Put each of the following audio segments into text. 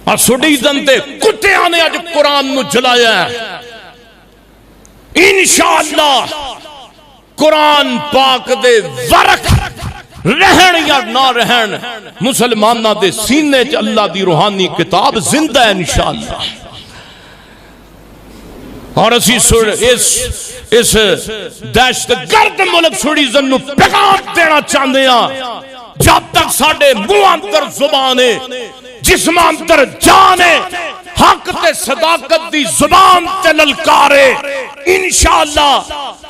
اور سڈیزن تے کتیاں نے اج قرآن نو جلایا ہے۔ انشاءاللہ قرآن پاک دے ورق رہن یا نہ رہن مسلمانہ دے سینے چ اللہ دی روحانی کتاب زندہ ہے انشاءاللہ۔ اور اسی اس دہشت گرد ملک سڈیزن نو پیغام دینا چاہتے ہیں، جب تک ساڈے منہ اندر زبان ہے، جسم اندر جان ہے، حق تے صداقت دی زبان تے للکارے، انشاءاللہ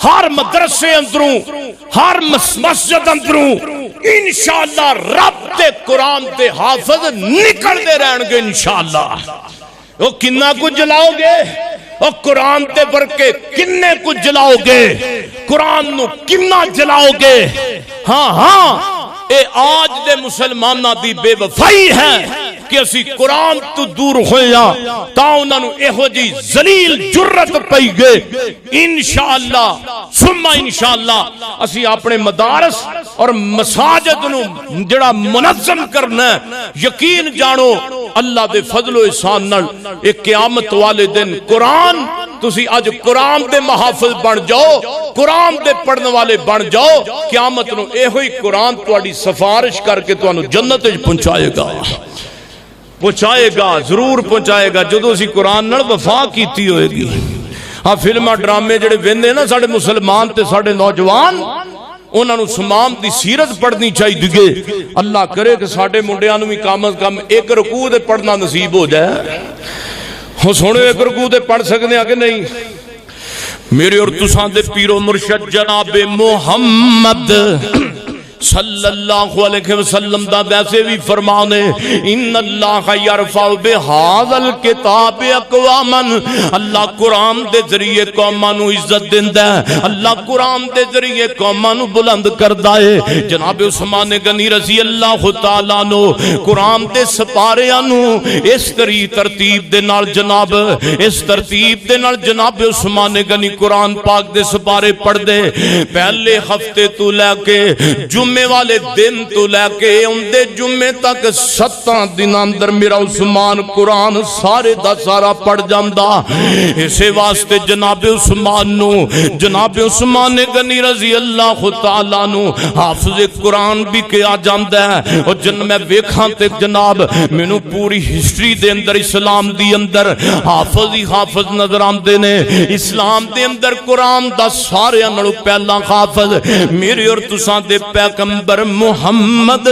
ہر مدرسے اندروں، ہر مسجد اندروں انشاءاللہ رب تے قرآن تے حافظ نکل دے رہن گے انشاءاللہ۔ وہ کنہ کو جلاؤ گے؟ اور قرآن تے برکے کنے کو جلاؤ گے؟ قرآن نو کنہ جلاؤ گے؟ ہاں ہاں اے آج دے مسلمانہ دی بے وفائی ہے کہ اسی قرآن تو دور ہویا تا انہاں نو ایہو جی ذلیل جرت پئی گئے۔ انشاءاللہ ثم انشاءاللہ اسی اپنے مدارس اور مساجد نو جڑا منظم کرنا ہے، یقین جانو اللہ دے فضل و احسان نال ایک قیامت والے دن قرآن تسی اج قرآن دے محافظ بن جاؤ، قرآن دے پڑھنے والے بن جاؤ، قیامت نو اے ہوئی قرآن تواڈی سفارش کر کے تانوں جنت وچ پہنچائے گا، ضرور پہنچائے گا جدوں اسی قرآن نال وفا کیتی ہوئے گی۔ ہاں فلماں ڈرامے جڑے ویندے نا ساڈے مسلمان تے ساڈے نوجوان، انہاں نو سمام دی سیرت پڑھنی چاہیے۔ اللہ کرے کہ ساڈے منڈیاں نو بھی کم از کم ایک رکوع دے پڑھنا نصیب ہو جائے۔ ہو سونے ایک رکوع دے پڑھ سکتے ہیں کہ نہیں؟ میرے اور تساں دے پیر و مرشد جناب محمد صلی اللہ علیہ وسلم دا ویسے بھی فرمانے ان اللہ یرفع بہذا الکتاب اقواما، اللہ قرآن دے ذریعے قوماں نو عزت دیندا ہے، اللہ قرآن دے ذریعے قوماں نو بلند کردا ہے۔ جناب عثمان غنی رضی اللہ تعالیٰ نو قرآن دے سپاریاں نو اس ترتیب دے نال جناب اس ترتیب دے نال جناب عثمان غنی قرآن پاک دے سپارے پڑھ دے، پہلے ہفتے تو لے کے جمعے والے دن تو لے کے اندے جمعے تک 7 دن اندر میرا عثمان قرآن سارے دا سارا پڑھ جاندہ۔ اسے واسطے جناب عثمان نو جناب عثمان غنی رضی اللہ تعالیٰ نو حافظ قرآن بھی کیا جاندہ ہے۔ اور جن میں ویکھاں تے جناب میں نو پوری ہسٹری دے اندر اسلام دی اندر حافظ ہی حافظ نظر آندے نے۔ اسلام دے اندر قرآن دا سارے انڑو پہلا حافظ میرے اور تساں دے پیغمبر محمد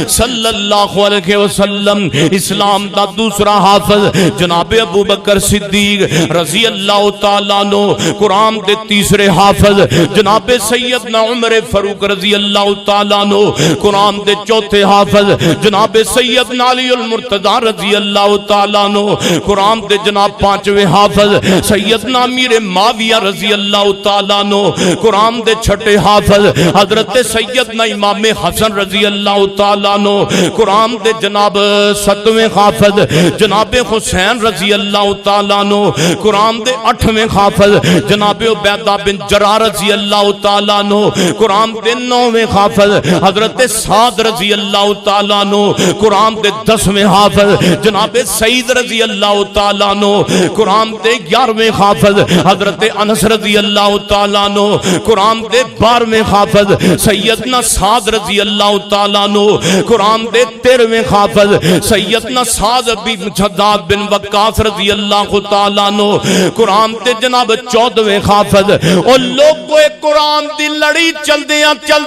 صلی اللہ علیہ وسلم، اسلام دا دوسرا حافظ جناب ابو بکر صدیق رضی اللہ تعالیٰ نو، قرآن دے تیسرے حافظ جناب سیدنا عمر فاروق رضی اللہ تعالیٰ نو، قرآن دے چوتھے حافظ جناب سیدنا علی المرتضی رضی اللہ تعالیٰ نو، قرآن دے جناب 5ویں حافظ سیدنا امیر معاویہ رضی اللہ تعالیٰ نو، قرآن دے چھٹے حافظ حضرت سیدنا امام حسن رضی اللہ تعالیٰ نو، قرآن دے جناب 7ویں حافظ جناب حسین رضی اللہ تعالیٰ نو، قرآن دے 8ویں حافظ جناب عبیدہ بن جراح رضی اللہ تعالیٰ نو، قرآن دے 9ویں حافظ حضرت سعد رضی اللہ تعالیٰ نو، قرآن دے 10ویں حافظ جناب سعید رضی اللہ تعالیٰ نو، قرآن دے 11ویں حافظ حضرت انس رضی اللہ تعالیٰ نو، قرآن دے 12ویں حافظ سیدنا سعد رضی اللہ تعالیٰ نو، قرآن دے 13ویں حافظ سیدنا سعد بن شداد بن وقاص رضی اللہ تعالیٰ نو، قرآن دے جناب 14ویں حافظ۔ اور لوگوں قرآن دی لڑی چل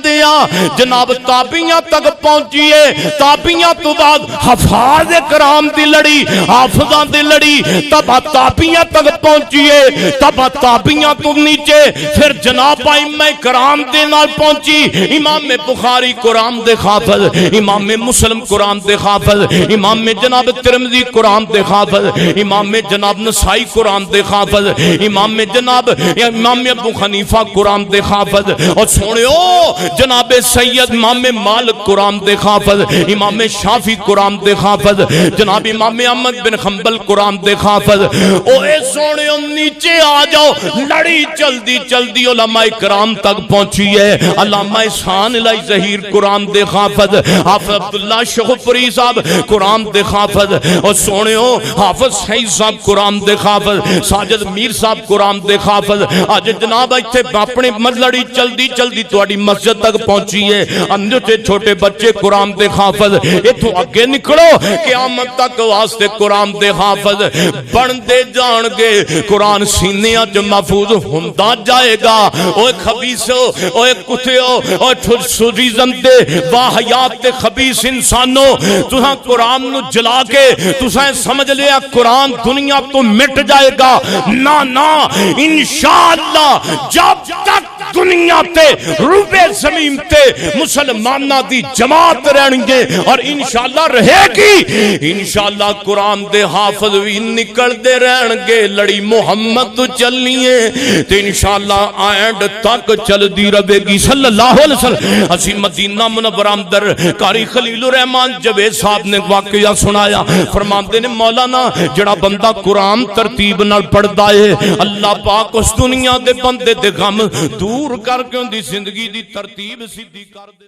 دیاں جناب تابعیاں تک پہنچیے، تابعیاں تو بعد حفاظ کرام دی لڑی، حافظاں دی لڑی تب تابعیاں تک پہنچیے، تب تابعیاں تو نیچے پھر جناب ائمہ کرام دے نال پہنچی، امام بخاری قرآن دے حافظ، امام مسلم قرآن دے حافظ، امام جناب ترمذی قرآن دے حافظ، امام جناب نسائی قرآن دے حافظ، امام جناب امام ابو حنیفہ قرآن دے حافظ، اور سنیو جناب سید امام مالک قرآن قرآن دے حافظ، امام شافعی قرآن دے حافظ، جناب امام احمد بن حنبل قرآن دے حافظ۔ اوے سونے نیچے آ جاؤ، لڑی چلدی چلدی علماء کرام تک پہنچی ہے۔ علامہ احسان الہی ظہیر قرآن دے حافظ، حافظ عبداللہ شغفری صاحب قرآن دے حافظ، اور سونے حافظ سعید صاحب قرآن دے حافظ، ساجد میر صاحب قرآن دے حافظ۔ آج جناب ایتھے اپنے لڑی چلدی چلدی تواڈی مسجد تک پہنچی ہے، اندھے چھوٹے بچے قرآن دے حافظ۔ ایتھوں اگے نکلو، قیامت تک واسطے قرآن دے حافظ بن دے جان گے۔ قرآن سینیاں چ محفوظ ہوندا جائے گا۔ اوے خبیثو، اوے کتےو، اوے سریزن تے واہیات تے خبیث انسانو، تساں قرآن نو جلا کے تساں سمجھ لیا قرآن دنیا تو مٹ جائے گا۔ نا نا، انشاءاللہ جب تک دنیا تے روبے زمین تے مسلمانہ دی جماعت رہنی گے اور انشاءاللہ رہے گی، انشاءاللہ قرآن دے حافظ بھی نکل دے رہن گے۔ لڑی محمد تو چلنی ہے تو انشاءاللہ اینڈ تک چل دی رہے گی۔ صلی اللہ علیہ وسلم۔ اسی مدینہ منورہ اندر قاری خلیل الرحمن جوید صاحب نے واقعہ سنایا، فرماندے نے مولانا جڑا بندہ قرآن ترتیب نال پڑھدا ہے، اللہ پاک اس دنیا دے بندے دے غم دور کر کے ان دی زندگی دی ترتیب سیدھی کر دے۔